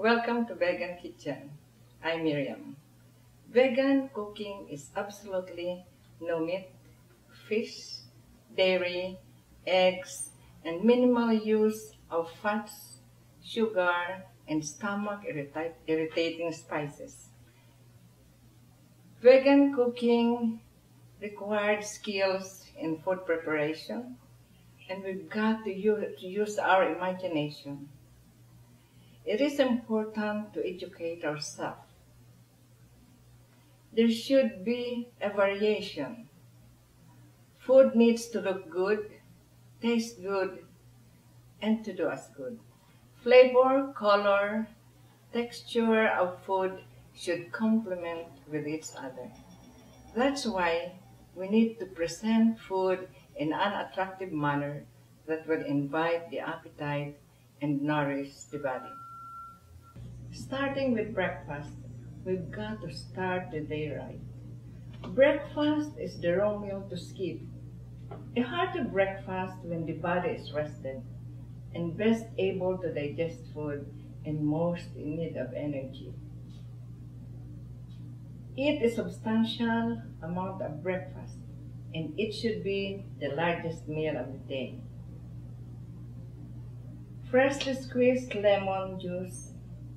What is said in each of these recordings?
Welcome to Vegan Kitchen. I'm Miriam. Vegan cooking is absolutely no meat, fish, dairy, eggs, and minimal use of fats, sugar, and stomach irritating spices. Vegan cooking required skills in food preparation, and we've got to use our imagination. It is important to educate ourselves. There should be a variation. Food needs to look good, taste good, and to do us good. Flavor, color, texture of food should complement with each other. That's why we need to present food in an attractive manner that will invite the appetite and nourish the body. Starting with breakfast, we've got to start the day right. Breakfast is the wrong meal to skip. A hearty breakfast when the body is rested and best able to digest food and most in need of energy. Eat a substantial amount of breakfast, and it should be the largest meal of the day. Freshly squeezed lemon juice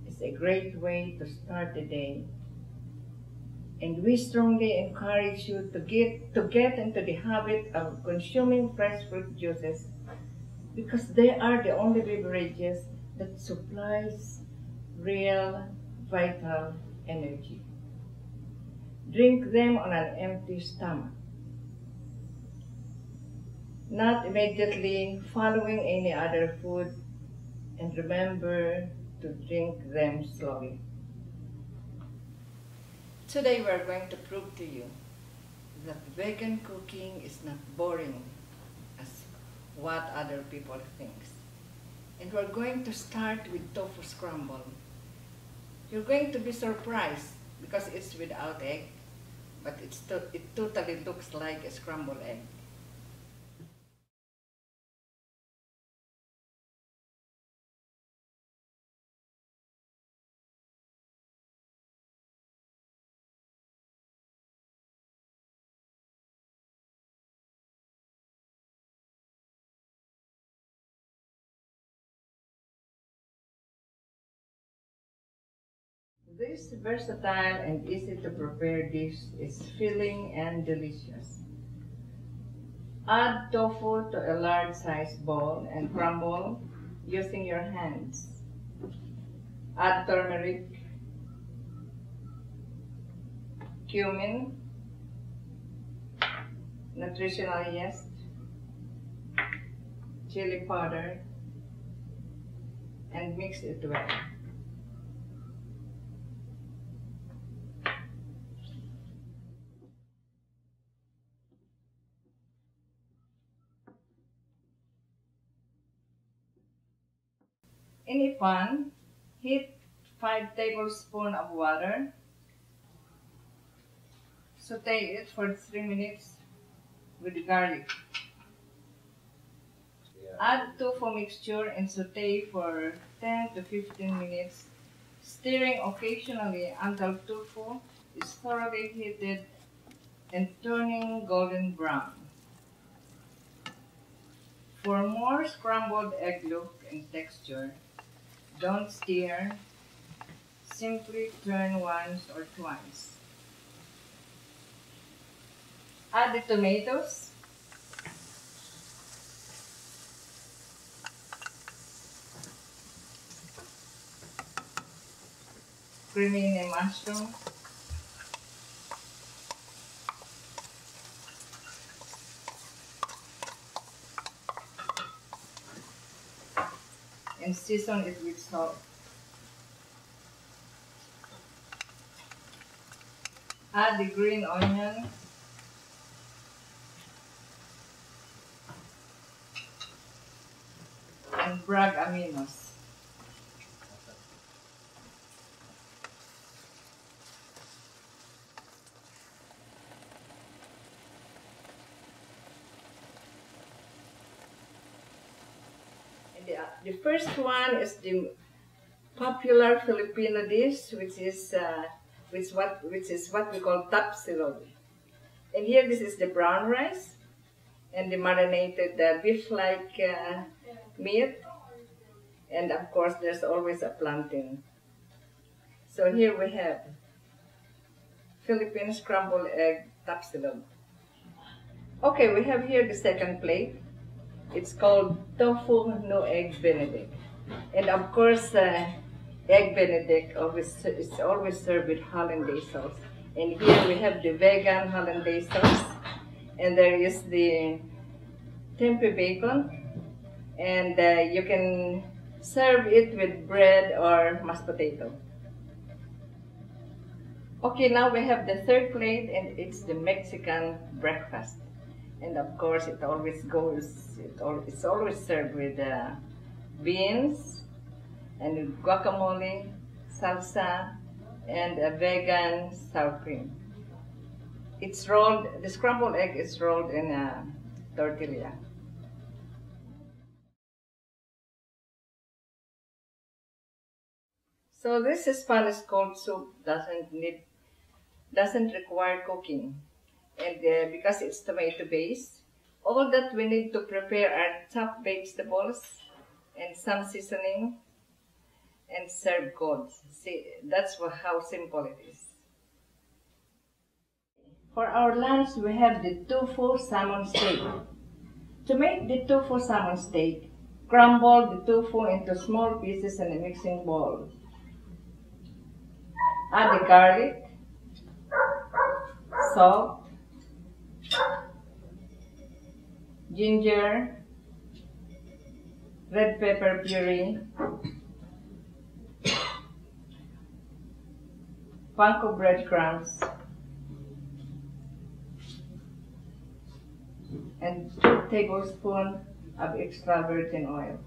is a great way to start the day, and we strongly encourage you to get into the habit of consuming fresh fruit juices because they are the only beverages that supplies real vital energy. Drink them on an empty stomach, not immediately following any other food, and remember to drink them slowly. Today we are going to prove to you that vegan cooking is not boring as what other people think. And we're going to start with tofu scramble. You're going to be surprised because it's without egg, but it totally looks like a scrambled egg. This versatile and easy to prepare dish is filling and delicious. Add tofu to a large sized bowl and crumble using your hands. Add turmeric, cumin, nutritional yeast, chili powder, and mix it well. In a pan, heat 5 tablespoons of water. Saute it for 3 minutes with garlic. Add tofu mixture and saute for 10 to 15 minutes, stirring occasionally until tofu is thoroughly heated and turning golden brown. For more scrambled egg look and texture, don't stir, simply turn once or twice. Add the tomatoes, creamy and mushroom, and season it with salt. Add the green onion, and brag aminos. And the first one is the popular Filipino dish, which is what we call tapsilog. And here, this is the brown rice and the marinated beef-like meat, and of course, there's always a plantain. So here we have Philippine scrambled egg tapsilog. Okay, we have here the second plate. It's called Tofu no egg Benedict. And of course, egg Benedict is always served with hollandaise sauce. And here we have the vegan hollandaise sauce. And there is the tempeh bacon. And you can serve it with bread or mashed potato. Okay, now we have the third plate, and it's the Mexican breakfast. And of course, it's always served with beans and with guacamole, salsa, and a vegan sour cream. It's rolled, the scrambled egg is rolled in a tortilla. So this Spanish cold soup doesn't require cooking. And because it's tomato based, all that we need to prepare are chopped vegetables and some seasoning and serve cold. See, that's how simple it is. For our lunch, we have the tofu salmon steak. To make the tofu salmon steak, crumble the tofu into small pieces in a mixing bowl. Add the garlic, salt, ginger, red pepper puree, panko breadcrumbs, and 2 tablespoons of extra virgin oil.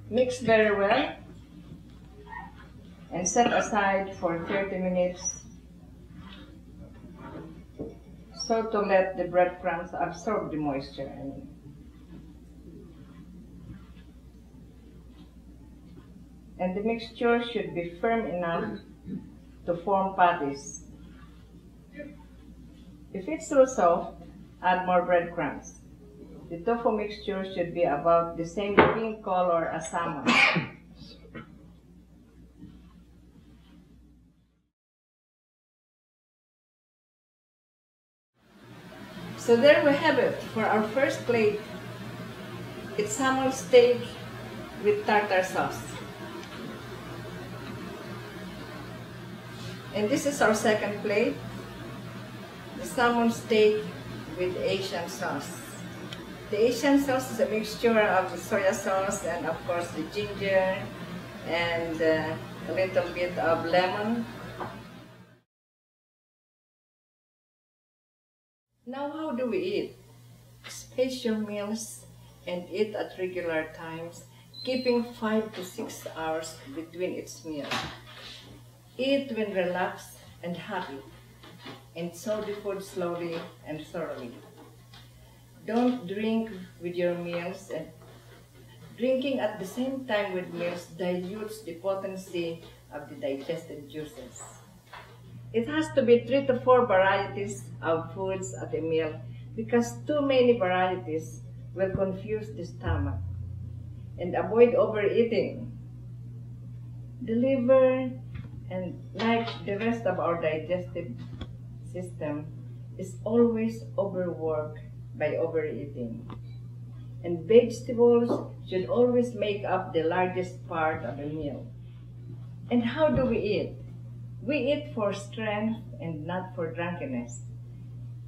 Mix very well and set aside for 30 minutes so to let the breadcrumbs absorb the moisture. And the mixture should be firm enough to form patties. If it's too soft, add more breadcrumbs. The tofu mixture should be about the same pink color as salmon. So there we have it for our first plate. It's salmon steak with tartar sauce. And this is our second plate, the salmon steak with Asian sauce. The Asian sauce is a mixture of the soya sauce and of course the ginger and a little bit of lemon. Now how do we eat? Space your meals and eat at regular times, keeping 5 to 6 hours between each meal. Eat when relaxed and happy, and chew the food slowly and thoroughly. Don't drink with your meals, and drinking at the same time with meals dilutes the potency of the digested juices. It has to be 3 to 4 varieties of foods at a meal because too many varieties will confuse the stomach. And avoid overeating. The liver, and like the rest of our digestive system, is always overworked by overeating. And vegetables should always make up the largest part of a meal. And how do we eat? We eat for strength and not for drunkenness.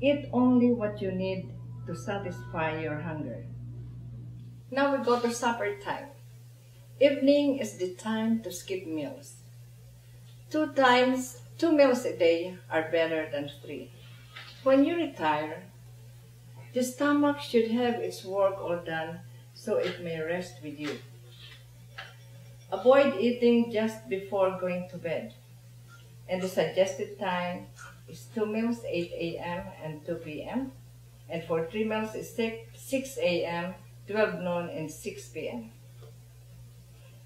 Eat only what you need to satisfy your hunger. Now we go to supper time. Evening is the time to skip meals. 2 meals a day are better than 3. When you retire, the stomach should have its work all done so it may rest with you. Avoid eating just before going to bed. And the suggested time is 2 meals, 8 a.m. and 2 p.m. And for 3 meals is 6 a.m., 12 noon, and 6 p.m.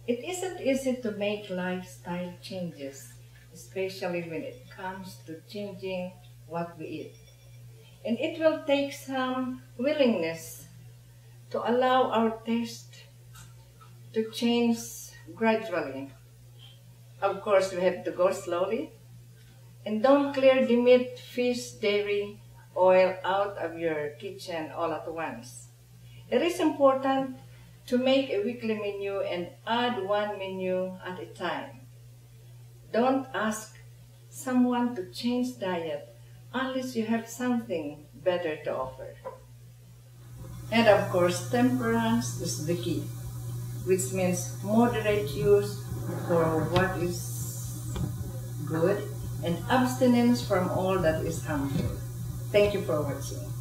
It isn't easy to make lifestyle changes, especially when it comes to changing what we eat. And it will take some willingness to allow our taste to change gradually. Of course, we have to go slowly. And don't clear the meat, fish, dairy, oil out of your kitchen all at once. It is important to make a weekly menu and add one menu at a time. Don't ask someone to change diet unless you have something better to offer. And of course, temperance is the key, which means moderate use for what is good and abstinence from all that is harmful. Thank you for watching.